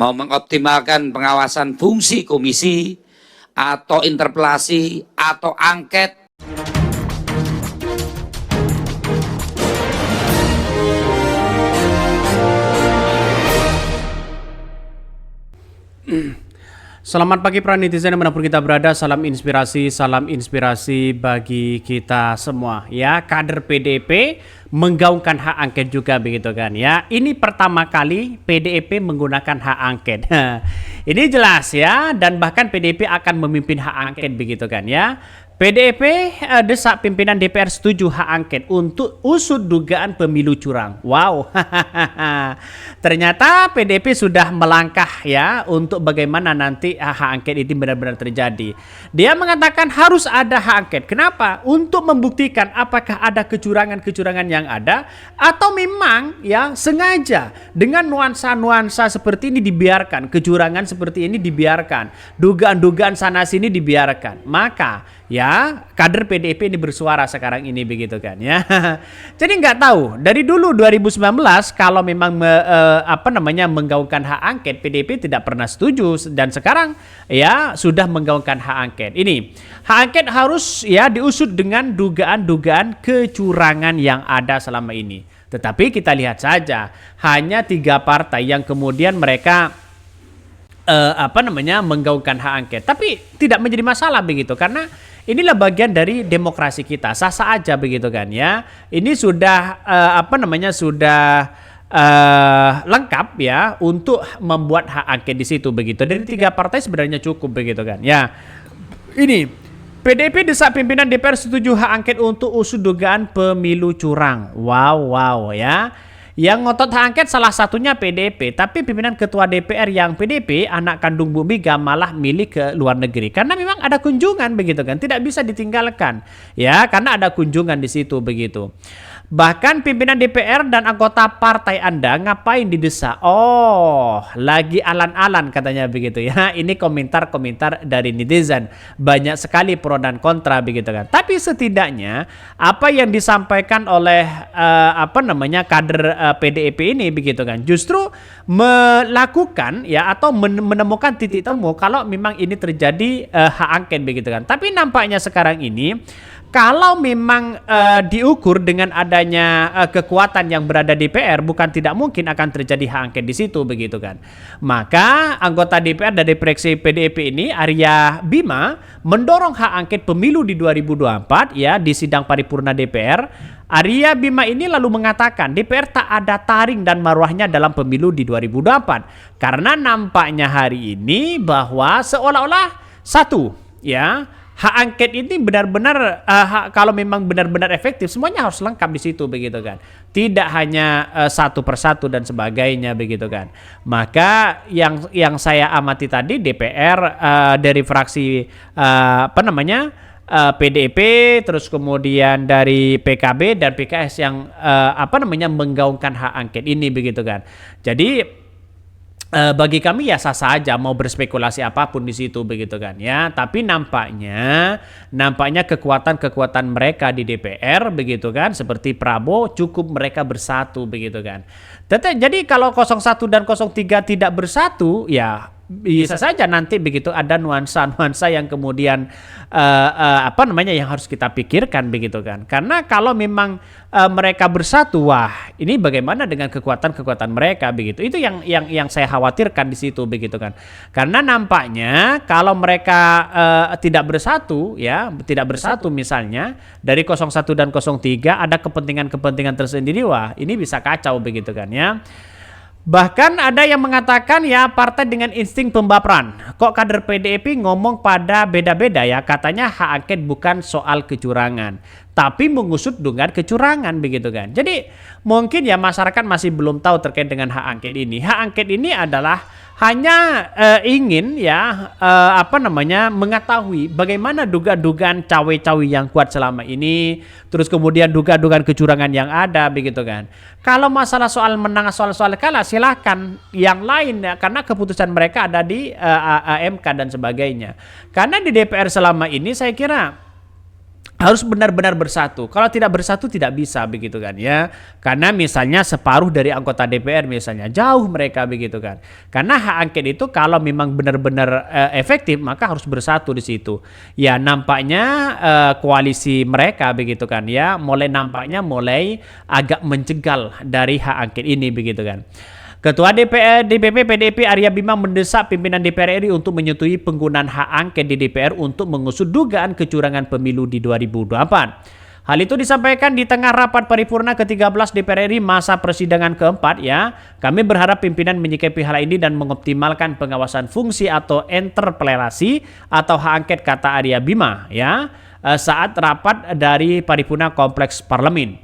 mau mengoptimalkan pengawasan fungsi komisi atau interpelasi atau angket. Selamat pagi para netizen dimanapun kita berada, salam inspirasi bagi kita semua ya. Kader PDIP menggaungkan hak angket juga begitu kan ya. Ini pertama kali PDIP menggunakan hak angket. Ini jelas ya, dan bahkan PDIP akan memimpin hak angket begitu kan ya. PDIP desak pimpinan DPR setuju hak angket untuk usut dugaan pemilu curang. Wow, ternyata PDIP sudah melangkah ya untuk bagaimana nanti hak angket ini benar-benar terjadi. Dia mengatakan harus ada hak angket. Kenapa? Untuk membuktikan apakah ada kecurangan-kecurangan yang ada atau memang ya sengaja dengan nuansa-nuansa seperti ini dibiarkan, kecurangan seperti ini dibiarkan, dugaan-dugaan sana sini dibiarkan. Maka ya, kader PDIP ini bersuara sekarang ini begitu kan ya. Jadi nggak tahu dari dulu 2019 kalau memang menggaungkan hak angket, PDIP tidak pernah setuju, dan sekarang ya sudah menggaungkan hak angket. Ini hak angket harus ya diusut dengan dugaan-dugaan kecurangan yang ada selama ini. Tetapi kita lihat saja hanya 3 partai yang kemudian mereka menggaungkan hak angket, tapi tidak menjadi masalah begitu karena inilah bagian dari demokrasi kita, sah-sah aja begitu kan ya. Ini sudah lengkap ya untuk membuat hak angket di situ begitu. Dari 3 partai sebenarnya cukup begitu kan ya. Ini PDIP desak pimpinan DPR setuju hak angket untuk usut dugaan pemilu curang. Wow ya. Yang ngotot hak angket salah satunya PDIP, tapi pimpinan ketua DPR yang PDIP, anak kandung Bu Mega, malah milih ke luar negeri karena memang ada kunjungan begitu kan, tidak bisa ditinggalkan ya karena ada kunjungan di situ begitu. Bahkan pimpinan DPR dan anggota partai Anda ngapain didesak? Oh, lagi alan-alan katanya begitu ya. Ini komentar-komentar dari netizen. Banyak sekali pro dan kontra begitu kan. Tapi setidaknya apa yang disampaikan oleh kader PDIP ini begitu kan, justru melakukan ya atau menemukan titik temu kalau memang ini terjadi hak angket begitu kan. Tapi nampaknya sekarang ini kalau memang diukur dengan adanya kekuatan yang berada di DPR, bukan tidak mungkin akan terjadi hak angket di situ begitu kan. Maka anggota DPR dari fraksi PDIP ini, Arya Bima, mendorong hak angket pemilu di 2024 ya di sidang paripurna DPR. Arya Bima ini lalu mengatakan DPR tak ada taring dan marwahnya dalam pemilu di 2024 karena nampaknya hari ini bahwa seolah-olah satu ya, hak angket ini benar-benar kalau memang benar-benar efektif semuanya harus lengkap di situ begitu kan. Tidak hanya satu persatu dan sebagainya begitu kan. Maka yang saya amati tadi DPR dari fraksi PDIP, terus kemudian dari PKB dan PKS yang menggaungkan hak angket ini begitu kan. Jadi bagi kami ya sah-sah aja mau berspekulasi apapun di situ begitu kan ya. Tapi nampaknya kekuatan mereka di DPR begitu kan, seperti Prabowo cukup mereka bersatu begitu kan. Jadi kalau 01 dan 03 tidak bersatu ya bisa saja nanti begitu ada nuansa-nuansa yang kemudian yang harus kita pikirkan begitu kan. Karena kalau memang mereka bersatu, wah ini bagaimana dengan kekuatan mereka begitu. Itu yang saya khawatirkan di situ begitu kan. Karena nampaknya kalau mereka tidak bersatu misalnya dari 01 dan 03 ada kepentingan tersendiri, wah ini bisa kacau begitu kan ya. Bahkan ada yang mengatakan ya partai dengan insting pembaperan. Kok kader PDIP ngomong pada beda-beda ya, katanya hak angket bukan soal kecurangan, tapi mengusut dugaan kecurangan begitu kan. Jadi mungkin ya masyarakat masih belum tahu terkait dengan hak angket ini. Hak angket ini adalah hanya ingin ya mengetahui bagaimana dugaan-dugaan cawe-cawe yang kuat selama ini, terus kemudian dugaan-dugaan kecurangan yang ada begitu kan. Kalau masalah soal menang, soal kalah, silakan yang lain ya, karena keputusan mereka ada di MK dan sebagainya. Karena di DPR selama ini saya kira harus benar-benar bersatu. Kalau tidak bersatu tidak bisa begitu kan ya. Karena misalnya separuh dari anggota DPR misalnya jauh mereka begitu kan. Karena hak angket itu kalau memang benar-benar efektif maka harus bersatu di situ. Ya nampaknya koalisi mereka begitu kan ya nampaknya mulai agak menjegal dari hak angket ini begitu kan. Ketua DPP PDIP Arya Bima mendesak pimpinan DPR RI untuk menyetujui penggunaan hak angket di DPR untuk mengusut dugaan kecurangan pemilu di 2024. Hal itu disampaikan di tengah rapat paripurna ke-13 DPR RI masa persidangan keempat ya. Kami berharap pimpinan menyikapi hal ini dan mengoptimalkan pengawasan fungsi atau interpelasi atau hak angket, kata Arya Bima ya saat rapat dari paripurna kompleks parlemen.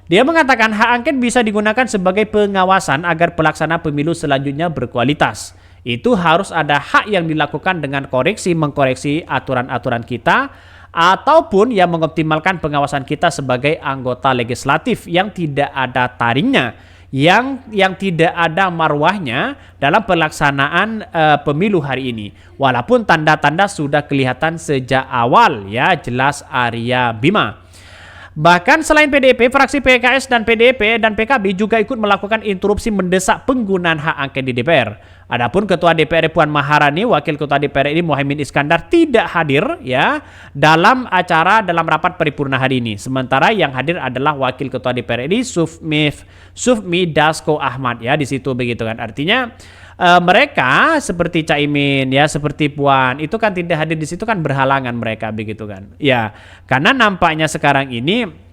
Dia mengatakan hak angket bisa digunakan sebagai pengawasan agar pelaksana pemilu selanjutnya berkualitas. Itu harus ada hak yang dilakukan dengan mengkoreksi aturan-aturan kita, ataupun yang mengoptimalkan pengawasan kita sebagai anggota legislatif yang tidak ada taringnya, yang tidak ada marwahnya dalam pelaksanaan pemilu hari ini. Walaupun tanda-tanda sudah kelihatan sejak awal ya, jelas Arya Bima. Bahkan selain PDIP, fraksi PKS dan PDIP dan PKB juga ikut melakukan interupsi mendesak penggunaan hak angket di DPR. Adapun Ketua DPR Puan Maharani, Wakil Ketua DPR RI Muhaimin Iskandar tidak hadir ya dalam rapat paripurna hari ini. Sementara yang hadir adalah Wakil Ketua DPR RI Sufmi Dasko Ahmad ya di situ begitu kan. Artinya mereka seperti Caimin ya, seperti Puan itu kan tidak hadir di situ kan, berhalangan mereka begitu kan. Ya, karena nampaknya sekarang ini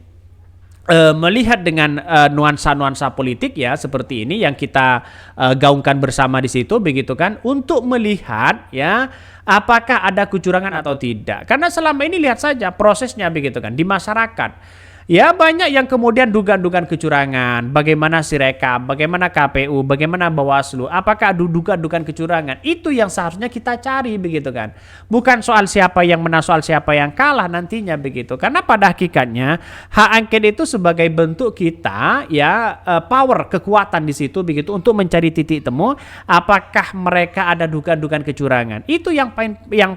melihat dengan nuansa-nuansa politik ya seperti ini yang kita gaungkan bersama di situ begitu kan, untuk melihat ya apakah ada kecurangan atau tidak. Karena selama ini lihat saja prosesnya begitu kan di masyarakat. Ya banyak yang kemudian dugaan-dugaan kecurangan, bagaimana Sirekap, bagaimana KPU, bagaimana Bawaslu, apakah ada dugaan-dugaan kecurangan, itu yang seharusnya kita cari begitu kan. Bukan soal siapa yang menang, soal siapa yang kalah nantinya begitu. Karena pada hakikatnya hak angket itu sebagai bentuk kita ya power, kekuatan di situ begitu untuk mencari titik temu apakah mereka ada dugaan-dugaan kecurangan. Itu yang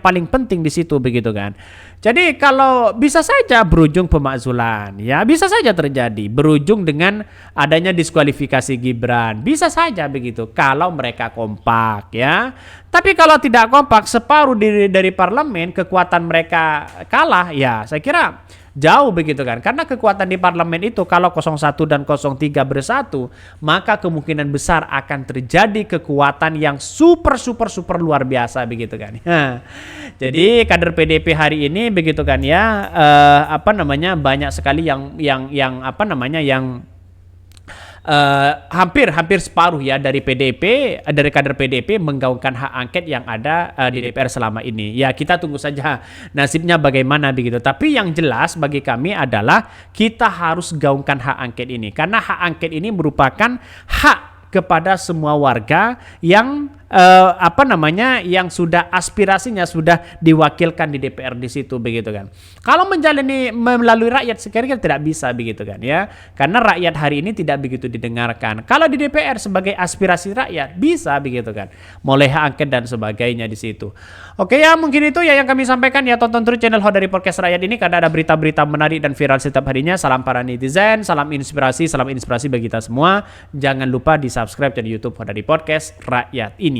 paling penting di situ begitu kan. Jadi kalau bisa saja berujung pemakzulan, ya bisa saja terjadi berujung dengan adanya diskualifikasi Gibran, bisa saja begitu kalau mereka kompak ya. Tapi kalau tidak kompak, separuh dari parlemen kekuatan mereka kalah, ya saya kira jauh begitu kan. Karena kekuatan di parlemen itu kalau 01 dan 03 bersatu, maka kemungkinan besar akan terjadi kekuatan yang super luar biasa begitu kan. Jadi kader PDIP hari ini begitu kan ya, banyak sekali yang hampir separuh ya dari PDIP, dari kader PDIP menggaungkan hak angket yang ada di DPR selama ini. Ya kita tunggu saja nasibnya bagaimana begitu. Tapi yang jelas bagi kami adalah kita harus gaungkan hak angket ini, karena hak angket ini merupakan hak kepada semua warga yang yang sudah aspirasinya sudah diwakilkan di DPR di situ begitu kan. Kalau melalui rakyat sekiranya tidak bisa begitu kan ya. Karena rakyat hari ini tidak begitu didengarkan. Kalau di DPR sebagai aspirasi rakyat bisa begitu kan. Mulai hak angket dan sebagainya di situ. Oke ya, mungkin itu ya yang kami sampaikan ya. Tonton terus channel Hodari Podcast Rakyat ini karena ada berita-berita menarik dan viral setiap harinya. Salam para netizen, salam inspirasi bagi kita semua. Jangan lupa di-subscribe channel YouTube Hodari Podcast Rakyat ini.